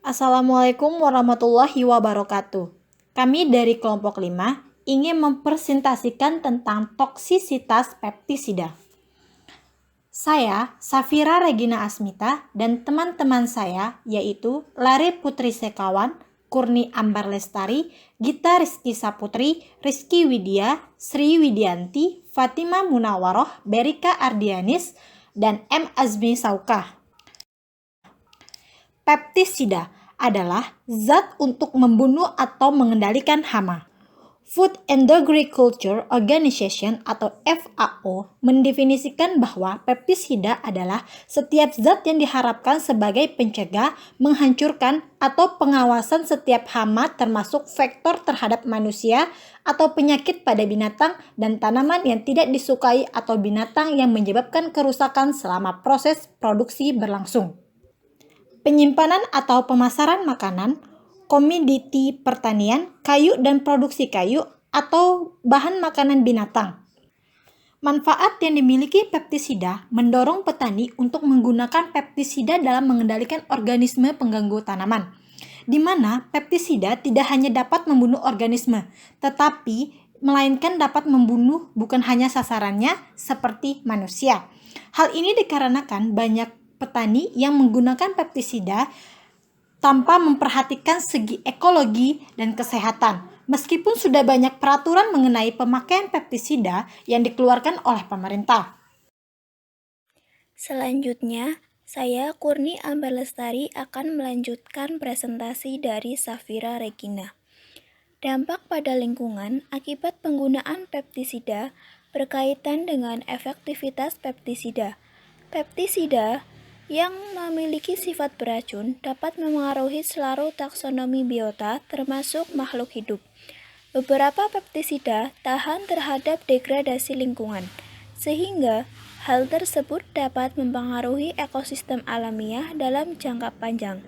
Assalamualaikum warahmatullahi wabarakatuh. Kami dari kelompok 5 ingin mempresentasikan tentang toksisitas peptisida. Saya, Safira Regina Asmita, dan teman-teman saya yaitu Lare Putri Sekawan, Kurni Ambar Lestari, Gita Rizky Saputri, Rizky Widya, Sri Widianti, Fatima Munawaroh, Berika Ardianis, dan M. Azmi Saukah. Peptisida adalah zat untuk membunuh atau mengendalikan hama. Food and Agriculture Organization atau FAO mendefinisikan bahwa peptisida adalah setiap zat yang diharapkan sebagai pencegah, menghancurkan, atau pengawasan setiap hama termasuk vektor terhadap manusia atau penyakit pada binatang dan tanaman yang tidak disukai atau binatang yang menyebabkan kerusakan selama proses produksi berlangsung. Penyimpanan atau pemasaran makanan, komoditi pertanian, kayu dan produksi kayu, atau bahan makanan binatang. Manfaat yang dimiliki peptisida mendorong petani untuk menggunakan peptisida dalam mengendalikan organisme pengganggu tanaman, di mana peptisida tidak hanya dapat membunuh organisme, tetapi melainkan dapat membunuh bukan hanya sasarannya seperti manusia. Hal ini dikarenakan banyak petani yang menggunakan peptisida tanpa memperhatikan segi ekologi dan kesehatan. Meskipun sudah banyak peraturan mengenai pemakaian peptisida yang dikeluarkan oleh pemerintah. Selanjutnya, saya Kurni Ambar Lestari akan melanjutkan presentasi dari Safira Regina. Dampak pada lingkungan akibat penggunaan peptisida berkaitan dengan efektivitas peptisida. Peptisida yang memiliki sifat beracun dapat memengaruhi seluruh taksonomi biota termasuk makhluk hidup. Beberapa peptisida tahan terhadap degradasi lingkungan, sehingga hal tersebut dapat mempengaruhi ekosistem alamiah dalam jangka panjang.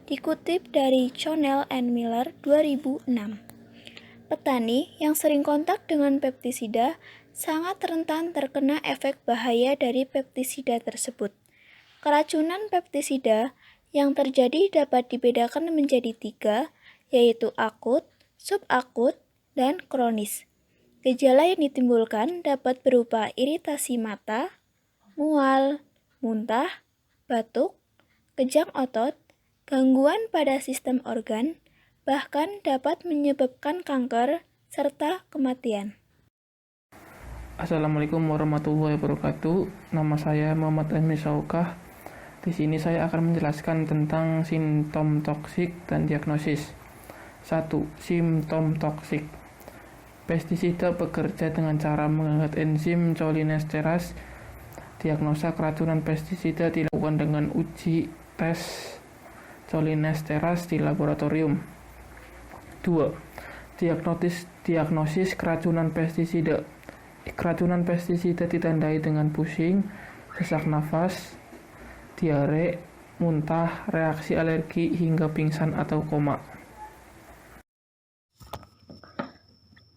Dikutip dari Connell and Miller 2006. Petani yang sering kontak dengan peptisida sangat rentan terkena efek bahaya dari peptisida tersebut. Keracunan peptisida yang terjadi dapat dibedakan menjadi 3, yaitu akut, subakut, dan kronis. Gejala yang ditimbulkan dapat berupa iritasi mata, mual, muntah, batuk, kejang otot, gangguan pada sistem organ, bahkan dapat menyebabkan kanker serta kematian. Assalamualaikum warahmatullahi wabarakatuh. Nama saya Muhammad Azmi Saukah. Di sini saya akan menjelaskan tentang simptom toksik dan diagnosis. 1. Simptom toksik. Pestisida bekerja dengan cara menghambat enzim cholinesterase. Diagnosa keracunan pestisida dilakukan dengan uji tes cholinesterase di laboratorium. 2. Diagnosis keracunan pestisida. Keracunan pestisida ditandai dengan pusing, sesak nafas, diare, muntah, reaksi alergi, hingga pingsan atau koma.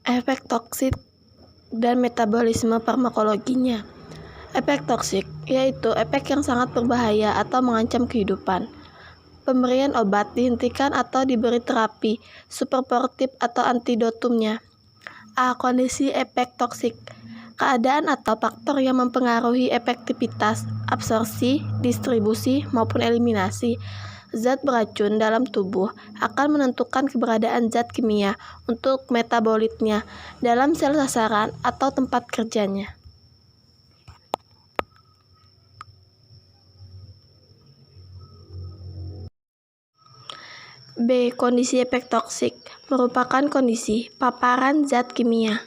Efek toksik dan metabolisme farmakologinya. Efek toksik yaitu efek yang sangat berbahaya atau mengancam kehidupan. Pemberian obat dihentikan atau diberi terapi suportif atau antidotumnya. A. Kondisi efek toksik. Keadaan atau faktor yang mempengaruhi efektivitas, absorpsi, distribusi, maupun eliminasi zat beracun dalam tubuh akan menentukan keberadaan zat kimia untuk metabolitnya dalam sel sasaran atau tempat kerjanya. B. Kondisi efek toksik merupakan kondisi paparan zat kimia.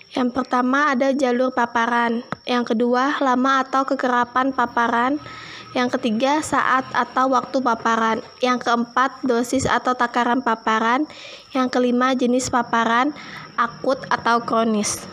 Yang pertama ada jalur paparan, yang kedua lama atau kekerapan paparan, yang ketiga saat atau waktu paparan, yang keempat dosis atau takaran paparan, yang kelima jenis paparan, akut atau kronis.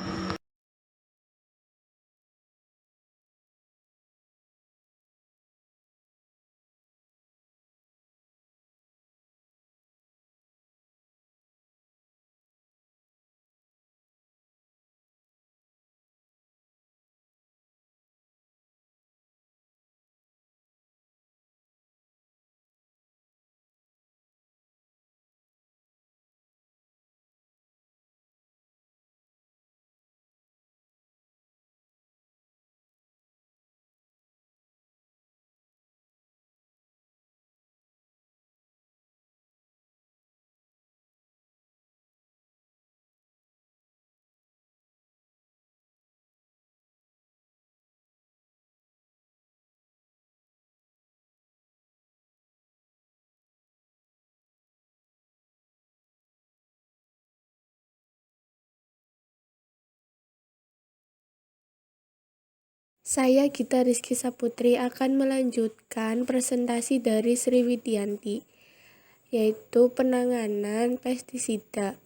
Saya Gita Rizky Saputri akan melanjutkan presentasi dari Sri Widyanti, yaitu penanganan pestisida.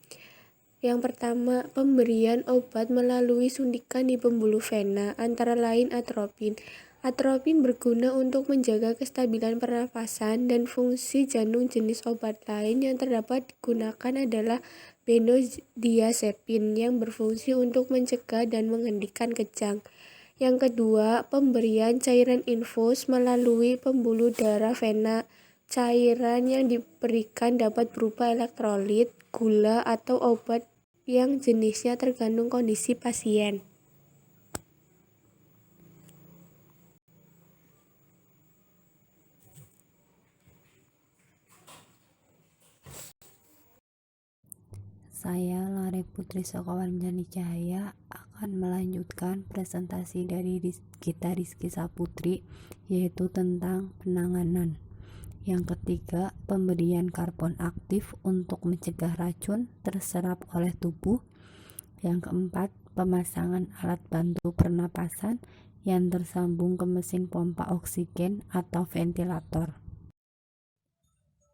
Yang pertama, pemberian obat melalui suntikan di pembuluh vena, antara lain atropin. Atropin berguna untuk menjaga kestabilan pernafasan, dan fungsi jantung. Jenis obat lain yang terdapat digunakan adalah benzodiazepin yang berfungsi untuk mencegah dan menghentikan kejang. Yang kedua, pemberian cairan infus melalui pembuluh darah vena. Cairan yang diberikan dapat berupa elektrolit, gula, atau obat yang jenisnya tergantung kondisi pasien. Saya Lare Putri Sokawanjani Cahaya akan melanjutkan presentasi dari Gita Rizky Saputri, yaitu tentang penanganan. Yang ketiga, pemberian karbon aktif untuk mencegah racun terserap oleh tubuh. Yang keempat, pemasangan alat bantu pernapasan yang tersambung ke mesin pompa oksigen atau ventilator.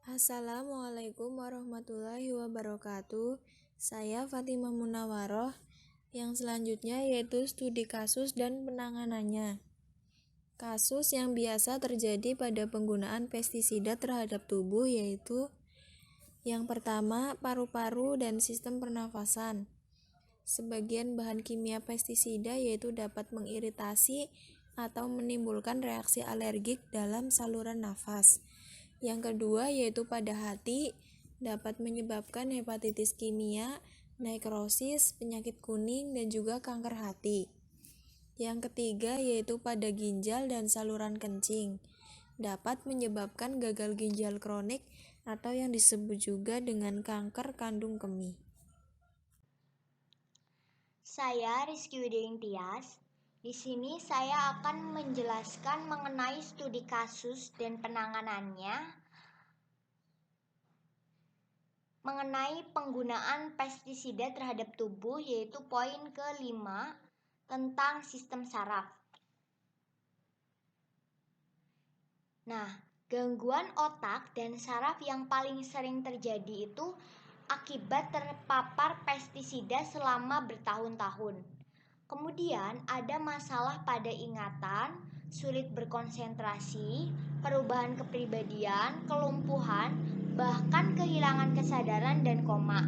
Assalamualaikum warahmatullahi wabarakatuh. Saya Fatimah Munawaroh. Yang selanjutnya yaitu studi kasus dan penanganannya. Kasus yang biasa terjadi pada penggunaan pestisida terhadap tubuh yaitu yang pertama, paru-paru dan sistem pernafasan. Sebagian bahan kimia pestisida yaitu dapat mengiritasi atau menimbulkan reaksi alergik dalam saluran nafas. Yang kedua yaitu pada hati, dapat menyebabkan hepatitis kimia, nekrosis, penyakit kuning, dan juga kanker hati. Yang ketiga yaitu pada ginjal dan saluran kencing, dapat menyebabkan gagal ginjal kronik atau yang disebut juga dengan kanker kandung kemih. Saya Rizky Widyaning Tias. Di sini saya akan menjelaskan mengenai studi kasus dan penanganannya mengenai penggunaan pestisida terhadap tubuh, yaitu poin ke-5 tentang sistem saraf. Nah, gangguan otak dan saraf yang paling sering terjadi itu akibat terpapar pestisida selama bertahun-tahun. Kemudian ada masalah pada ingatan, sulit berkonsentrasi, perubahan kepribadian, kelumpuhan, bahkan kehilangan kesadaran dan koma.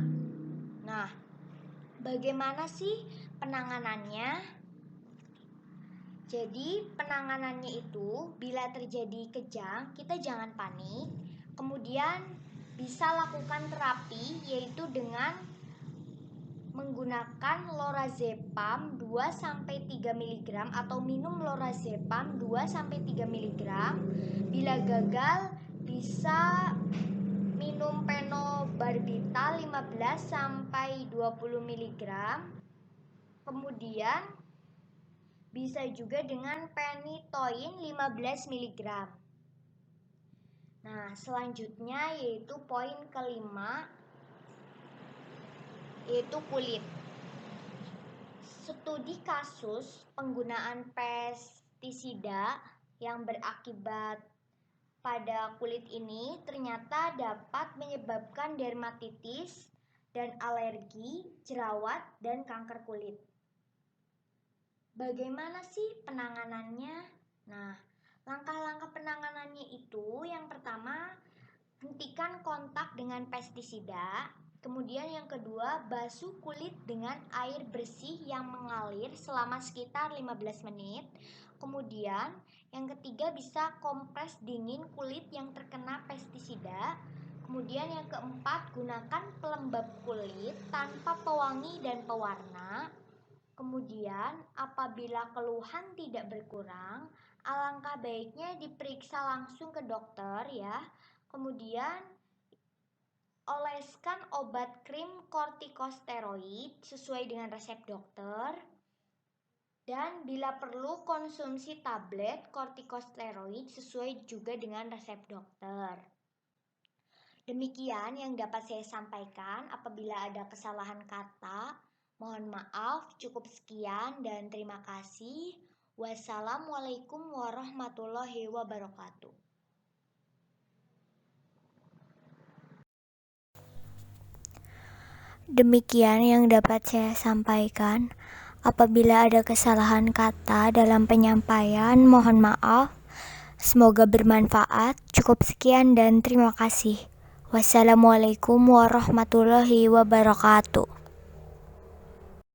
Nah, bagaimana sih penanganannya? Jadi penanganannya itu bila terjadi kejang, kita jangan panik. Kemudian bisa lakukan terapi yaitu dengan menggunakan lorazepam 2-3 mg atau minum lorazepam 2-3 mg. Bila gagal bisa minum phenobarbital 15-20 mg. Kemudian bisa juga dengan phenytoin 15 mg. Nah, selanjutnya yaitu poin ke-5 yaitu kulit. Studi kasus penggunaan pestisida yang berakibat pada kulit ini ternyata dapat menyebabkan dermatitis dan alergi, jerawat, dan kanker kulit. Bagaimana sih penanganannya? Nah, langkah-langkah penanganannya itu yang pertama, hentikan kontak dengan pestisida. Kemudian yang kedua, basuh kulit dengan air bersih yang mengalir selama sekitar 15 menit. Kemudian yang ketiga, bisa kompres dingin kulit yang terkena pestisida. Kemudian yang keempat, gunakan pelembab kulit tanpa pewangi dan pewarna. Kemudian apabila keluhan tidak berkurang, alangkah baiknya diperiksa langsung ke dokter ya. Kemudian oleskan obat krim kortikosteroid sesuai dengan resep dokter. Dan bila perlu konsumsi tablet kortikosteroid sesuai juga dengan resep dokter. Demikian yang dapat saya sampaikan. Apabila ada kesalahan kata, mohon maaf. Cukup sekian dan terima kasih. Wassalamualaikum warahmatullahi wabarakatuh. Demikian yang dapat saya sampaikan. Apabila ada kesalahan kata dalam penyampaian, mohon maaf. Semoga bermanfaat. Cukup sekian dan terima kasih. Wassalamualaikum warahmatullahi wabarakatuh.